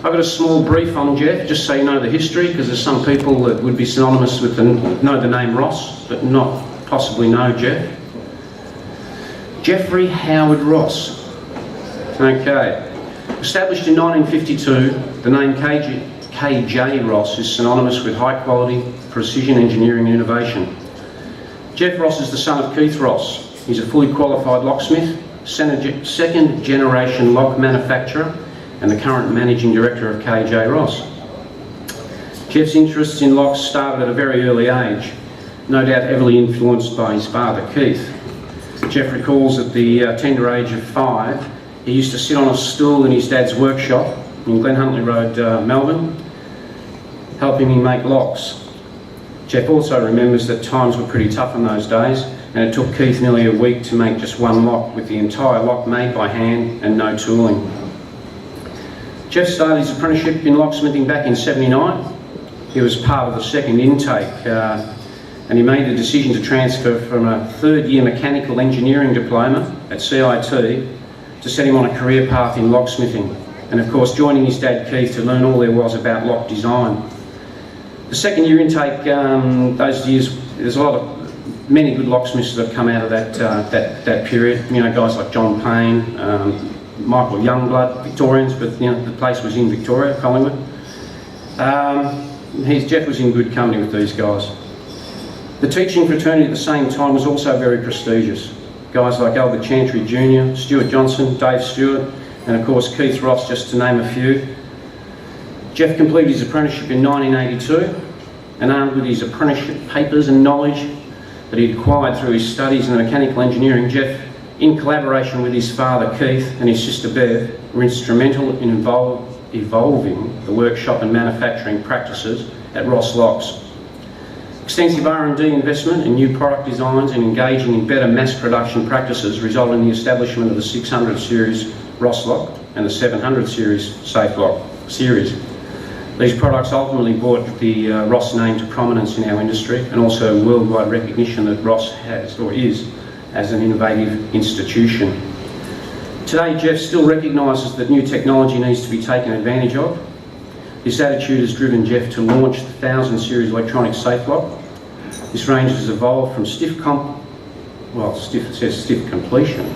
I've got a small brief on Geoff, just so you know the history, because there's some people that would be synonymous with know the name Ross, but not possibly know Geoff. Geoffrey Howard Ross. Okay. Established in 1952, the name KJ Ross is synonymous with high quality, precision engineering and innovation. Geoff Ross is the son of Keith Ross. He's a fully qualified locksmith, second generation lock manufacturer, and the current managing director of KJ Ross. Geoff's interests in locks started at a very early age, no doubt heavily influenced by his father Keith. Geoff recalls at the tender age of 5, he used to sit on a stool in his dad's workshop in Glenhuntly Road, Melbourne, helping him make locks. Geoff also remembers that times were pretty tough in those days, and it took Keith nearly a week to make just one lock, with the entire lock made by hand and no tooling. Geoff started his apprenticeship in locksmithing back in '79. He was part of the second intake, and he made the decision to transfer from a third-year mechanical engineering diploma at CIT to set him on a career path in locksmithing, and of course joining his dad Keith to learn all there was about lock design. The second-year intake, those years, there's many good locksmiths that have come out of that period. You know, guys like John Payne, Michael Youngblood, Victorians, but you know the place was in Victoria, Collingwood. Geoff was in good company with these guys. The teaching fraternity at the same time was also very prestigious. Guys like Albert Chantry Jr., Stuart Johnson, Dave Stewart, and of course Keith Ross, just to name a few. Geoff completed his apprenticeship in 1982, and armed with his apprenticeship papers and knowledge that he'd acquired through his studies in mechanical engineering, Geoff, in collaboration with his father Keith and his sister Bev, were instrumental in evolving the workshop and manufacturing practices at Ross Locks. Extensive R&D investment in new product designs and engaging in better mass production practices resulted in the establishment of the 600 series Ross Lock and the 700 series Safe Lock series. These products ultimately brought the Ross name to prominence in our industry, and also worldwide recognition that Ross has, or is, as an innovative institution. Today, Geoff still recognises that new technology needs to be taken advantage of. This attitude has driven Geoff to launch the 1000 series electronic safe lock. This range has evolved from stiff completion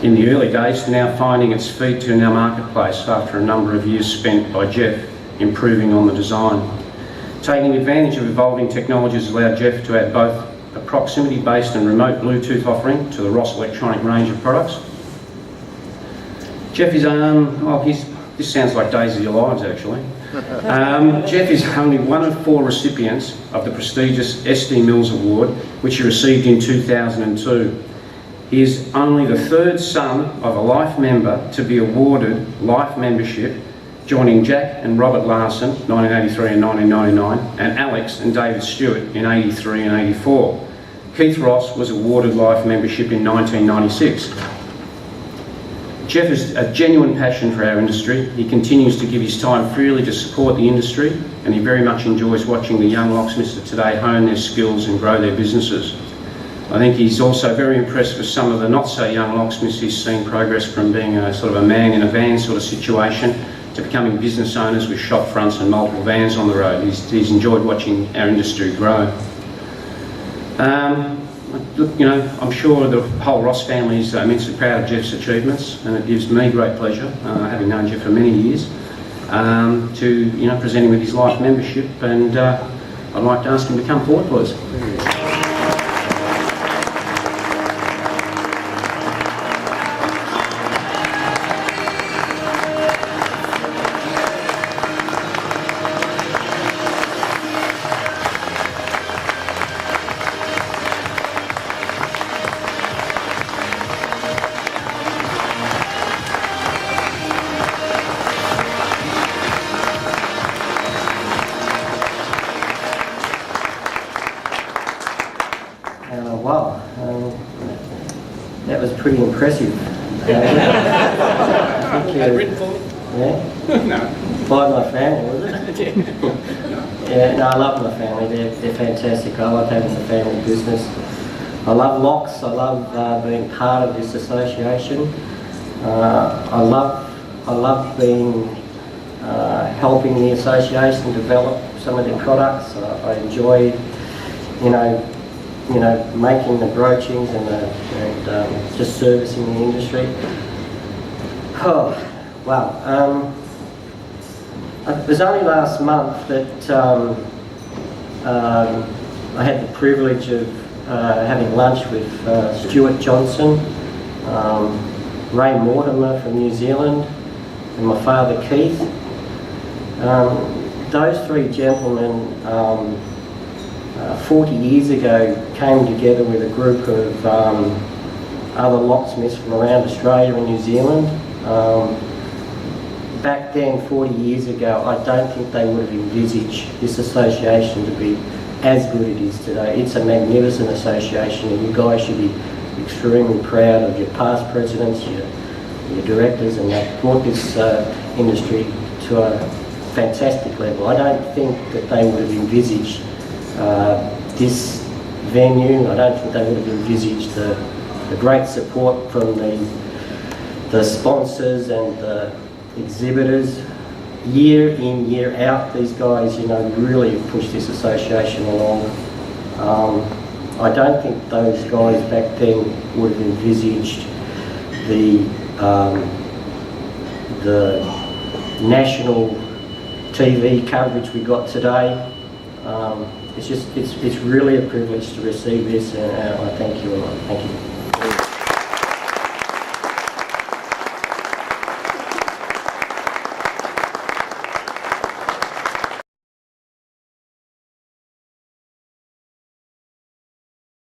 in the early days to now finding its feet to our marketplace after a number of years spent by Geoff improving on the design. Taking advantage of evolving technologies has allowed Geoff to add both a proximity-based and remote Bluetooth offering to the Ross electronic range of products. Geoff is, this sounds like days of your lives actually. Geoff is only one of 4 recipients of the prestigious SD Mills Award, which he received in 2002. He is only the 3rd son of a life member to be awarded life membership, joining Jack and Robert Larson, 1983 and 1999, and Alex and David Stewart in 83 and 84. Keith Ross was awarded life membership in 1996. Geoff has a genuine passion for our industry. He continues to give his time freely to support the industry, and he very much enjoys watching the young locksmiths of today hone their skills and grow their businesses. I think he's also very impressed with some of the not so young locksmiths he's seen progress from being a sort of a man in a van sort of situation to becoming business owners with shop fronts and multiple vans on the road. He's enjoyed watching our industry grow. Look, you know, I'm sure the whole Ross family is immensely proud of Geoff's achievements, and it gives me great pleasure, having known Geoff for many years, to present him with his life membership, and I'd like to ask him to come forward, please. That was pretty impressive. Written for me? Yeah? No. By my family, was it? Yeah, no, I love my family. They're fantastic. I love having a family business. I love locks. I love being part of this association. I love being helping the association develop some of their products. I enjoyed, making the broachings and just servicing the industry. Oh, wow. It was only last month that I had the privilege of having lunch with Stuart Johnson, Ray Mortimer from New Zealand, and my father Keith. Those three gentlemen 40 years ago came together with a group of other locksmiths from around Australia and New Zealand. Back then, 40 years ago, I don't think they would have envisaged this association to be as good as it is today. It's a magnificent association, and you guys should be extremely proud of your past presidents, your directors, and they've brought this industry to a fantastic level. I don't think that they would have envisaged this venue. I don't think they would have envisaged the great support from the sponsors and the exhibitors. Year in, year out, these guys, really have pushed this association along. I don't think those guys back then would have envisaged the national TV coverage we got today. It's really a privilege to receive this, and I thank you a lot. Thank you.